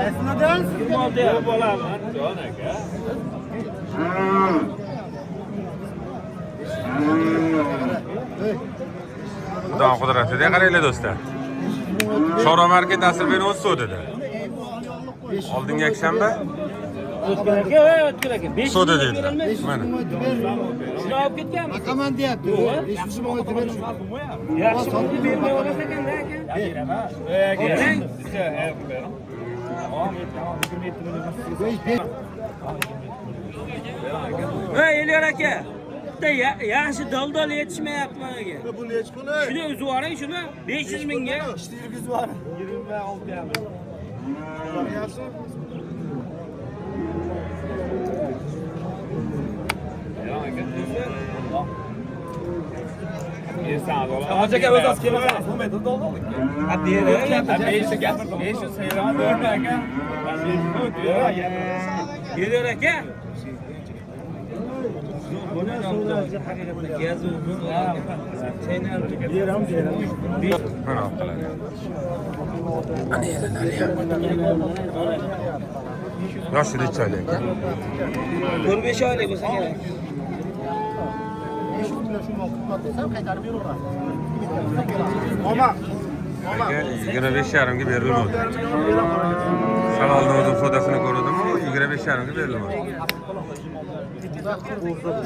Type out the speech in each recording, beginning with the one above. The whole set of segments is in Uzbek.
Qaysidan? 26 bo'laman, jon aka. Xudo qudratiga qaranglar do'stlar. Shora market Asrbek o'z sudida. Oldingi yakshanba O'tgan aka. 5 soda dedilar. Mana. Shuni olib ketgan. Raqaman deyapti. 500 ming o'tib berish. Yaxshi bo'ldi, bermay olasan ekan-da aka. Beraman. Berang. Ha, Elyor aka. Bitta yaxshi dal-dal yetishmayapti menga. Buni hech qilay. Shuni o'zib yuboring, shuni 500 mingga. İşte yurgizib yuboring. 26 ham. Aka o'z o'z kelmasan, bo'lmaydi, doldi. Ha, beradi. 500 sayron berma aka. Elyor aka. Mana qiladi. Yoshi necha oylik ekan? 45 oylik bo'lsa kerak. 500 ming shu vaqtda desam qaytarib beraveradi. Mama. 25,5 ga berilmadi. Savolni o'zim sodasini ko'rdim, 25,5 ga berilmadi.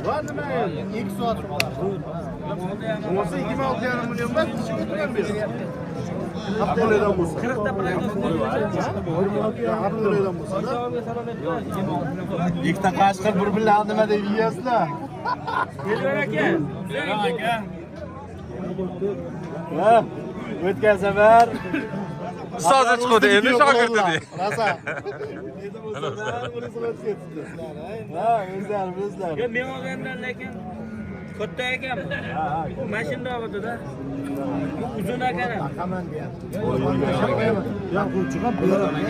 Var nima endi? 2 soat. Bo'lsa 26,5 million bas chiqib turgan beri. Haftalardan bo'lsa. 40 ta puldan Haftalardan bo'lsa. Ikkita qashqir bir bilan nima deb yeyapsizlar? Elyor aka. Ha, o'tgan safar Ustozi chiqdi, endi shogird dedi. Rosa. Ha, o'zlar. Yo, men olgandan lekin katta ekan. Bu mashinada oldi-da. Uzun ekan. Raqaman deyapti. Ya bu chiqib beradi.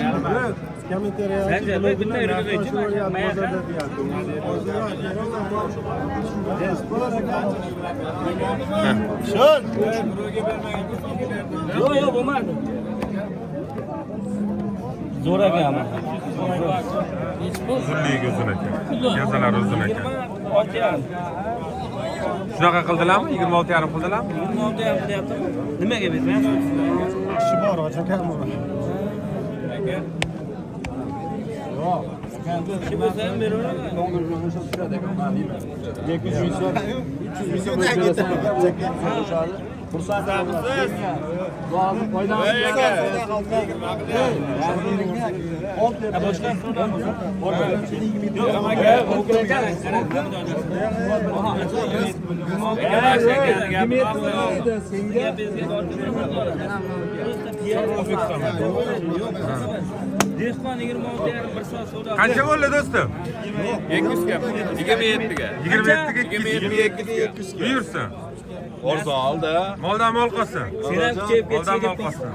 Kommentariya. Sen de bitta yurgizib uchun mayaqdan. Shun. Yo'q, bo'lmadi. Zo'r ekan. Uzunligi uzun ekan. Yazalari uzun ekan. 26,5. Shunaqa qildilarmi? 26,5 qildilarmi? 26,5 deyaptimi? Nimaga bermayapsiz? Kishi bor, ochakam bor. Kishi bo'lsa ham beraveradi. 300 million Xursandmisiz? Dehqon 26,5 bir soat savdo. Qancha bo'ldi do'stim? 200 ga. 27 ga. 27 ga 200. Buyursin. Orzu oldi. Moldan mol qolsin. Sen ham kuchayib Moldan mol ketsan. qolsin.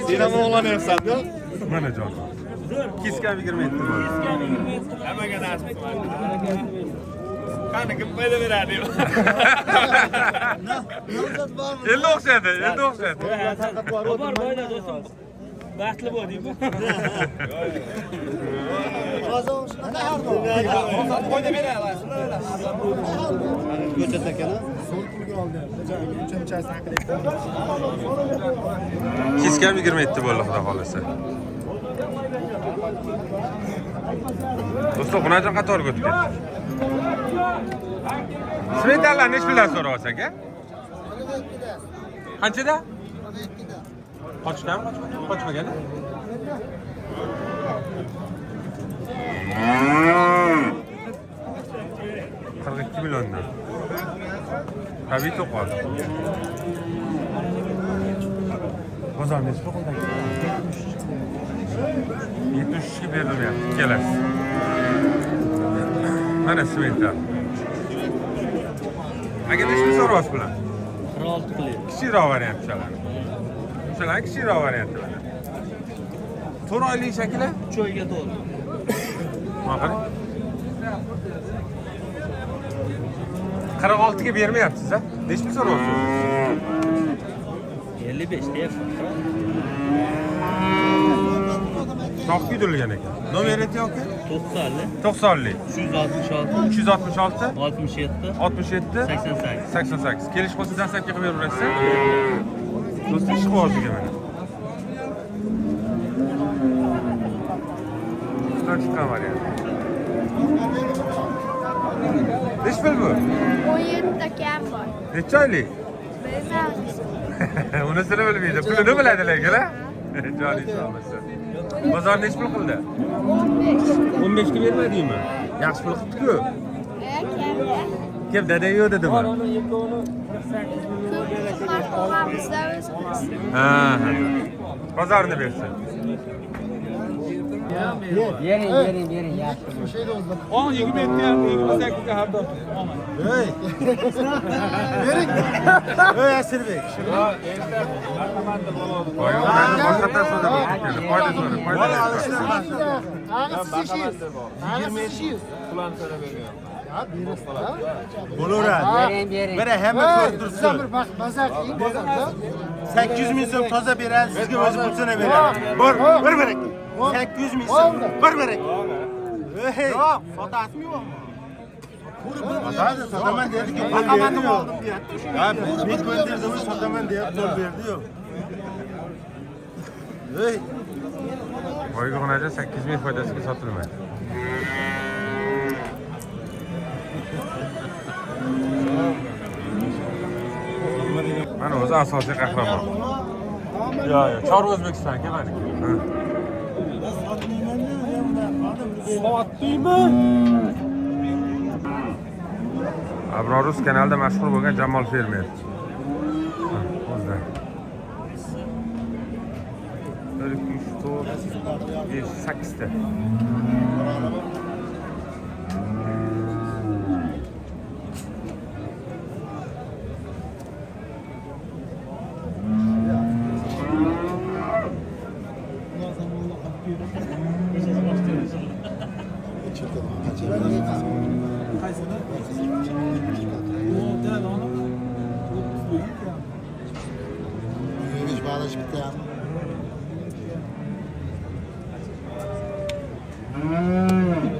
Sen ham o'g'lanyapsan-da? Mana jon. 200 ga 27 bo'ldi. Hammaga nasib qiladi. Qani kim payda beradi? Endi o'xshadi, endi o'xshadi. Bor boylar do'stim. Baxtli bo'ldingmi? Hozir shunaqa har doim. Qo'yda beradi. Ko'chat akani so'l pulga oldi. Uchinchasi haqida. 200 ga 27 bo'ldi xudo xolasa. Do'stlar, qanaqa qatorga o'tib ketdik? Shvetallar nech puldan so'rayapsiz aka? Qanchada? Qochganmi? Qochmagan? $42 milliondan. Tabiiy to'qol. Bozor nechta qildi? 73 ga berilyapti. Kelasiz. Mana Svetar. Aka nechta so'rayapsiz bular? 16 qilyapti. Kichikroq variantchalar. Shular kichikroq variantlar. 4 oylik shakli? 3 oyga to'g'ri. Mana qarang. 46 ga bermayapsiz-a? Nechta so'rayapsiz? 55 deyapman. Çok güdülgen ekan. Nomer ayting aka? 90 90'lik. 366 366 67 67 88. 88. Kelish bo'lsa dastlabki qilib beraverasiz. Do'stlar ish qilyapti mana. Ular chiqqan variant. Nechi pul bu? 17 ta kam bor. Necha oylik? Bilmaymiz. Unisini bilmaydi. Pulini biladi lekin, ha? Joning sog'lasa. Bozor nechi pul qildi? 15. 15 ga bermadingmi? Yaxshi pul qildi-ku. Kamda. Kim dada yo'q dedimi? Marhamimizda o'zimiz. Ha. Bozorni bersin. Bering yaxshi. 27 ga 28 ga har doim. Ey Asirbek. Voy, boshqa so'da bo'ldi. Foyda so'da, foyda. Bo'laveradi. Bering. Mana hamma ko'rib tursin. 800 ming so'm toza beradi, sizga o'zi pulini beradi. Bor, bir barak. 800 ming so'm, bir barak. Yo'q, sotasizmi yo'qmi? Sotaman dedi-ku, raqamatni oldim deyapti. Ha, men ko'ndirdim, sotaman deyapti, pul berdi-yu. Ey, Voyga xunaja 8 ming foydasiga sotilmaydi. Mana o'zi asosiy qahramon. Yo'q, Chorva O'zbekiston kelmadiki. Abrorus kanalda mashhur bo'lgan Jamol fermer. O'zda. 1 2 3 4 5 8 ta.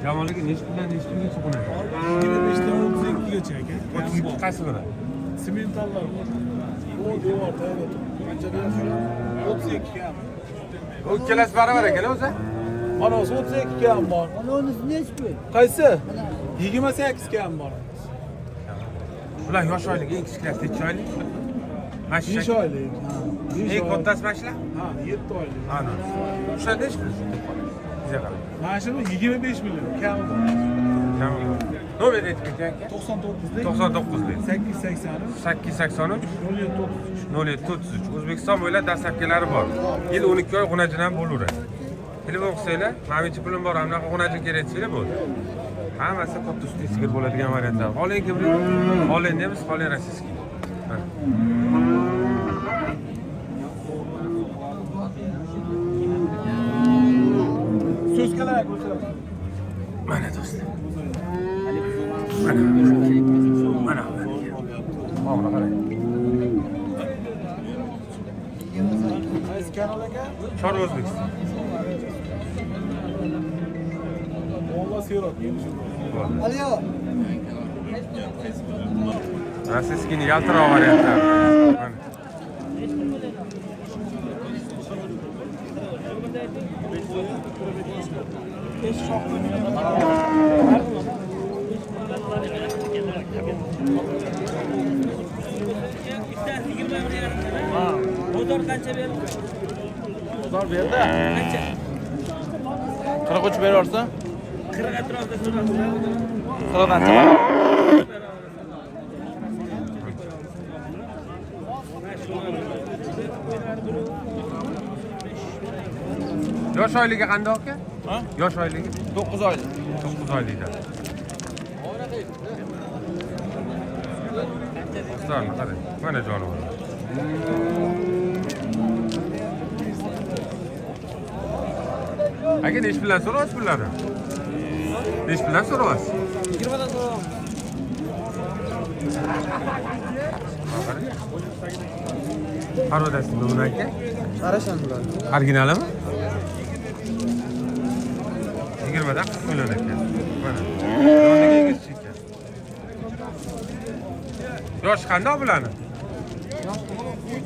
Jamolga nechi puldan nechi pulga chiqadi? 25 dan 32 gacha aka. 32 qaysi biri? Sementallar. O devorda qancha deyapsiz? 32 kam. O ikkalasi baravar ekan o'zi. Mana 32 kam bor. Mana unisi nechi pul? Qaysi? 28 kam bor. Ular yosh oylik, eng kichiklar necha oylik? 5 oylik. Ha. Eng kattasi mana shular? Ha, 7 oylik. Ana. O'sha nechi pul? Bizga qarab. Mana shuni 25 million kam bor. Tamam. Nomer aytib keting aka. 99 99 lik. 883 883 0733. 0733. O'zbekiston bo'ylab dastlabkilari bor. Yil 12 oy xunajin ham bo'laveradi. Telefon qilsanglar, "Menimcha pulim bor, anaqa xunajin kerak" desanglar bo'ldi. Hammasi katta usti sigir bo'ladigan variantlar. Xoling kibrit, xoling nemis, xoling rossiyskiy. So'zkalar ko'rsataman. Mana do'stlar. Mana. Mana. Mana qarang. Qaysi kanal aka? Chorva O'zbekiston. Molla Serot. Alyo. Rossiyskiy yaltiroq variantlar. Mana. Bozor qancha berdi? Bozor berdi. Qancha? 43 beraversa? 40 atrofida so'radi. 40 qancha? Yosh oyligi qanday aka? Ha? Yosh oyligi 9 oylik. 9 oylikda. Dostlar, qarang. Mana jonivor. Aka nechi puldan so'raysiz pullarni? Nechi puldan so'raysiz? 20 dan so'rayman. Qarodasizmi buni aka? Qarashan bular. Originalimi? fermada 40 million ekan. Mana. Yoniga egizchi ekan. Yosh qanday bularni?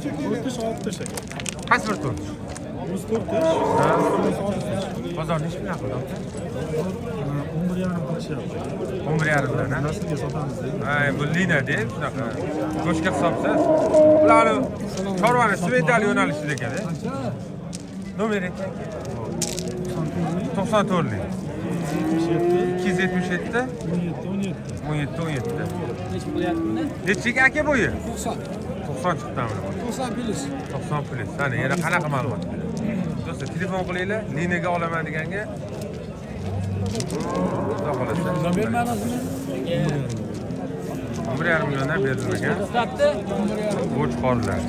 46 ekan. Qaysi bir to'rt? 104. Bozorni ish bilan qildi. 11,5 qilishyapti. 11,5 bilan. Naslga sotamiz deydi. Ay, bu lina deb shunaqa. Go'shtga hisobsiz. Bularni chorvani Svetali yo'nalishida ekan-da. Nomer ekan. 94lik. 277 17 Nechiga aka bo'yi? 90 chiqdimi? 90 plyus. Mana yana qanaqa ma'lumot? Do'stlar, telefon qilinglar, linaga olaman deganga. Xudo xolasa. Bermanasizmi? 1,5 milliondan berilmagan. Bo'ch qorlar.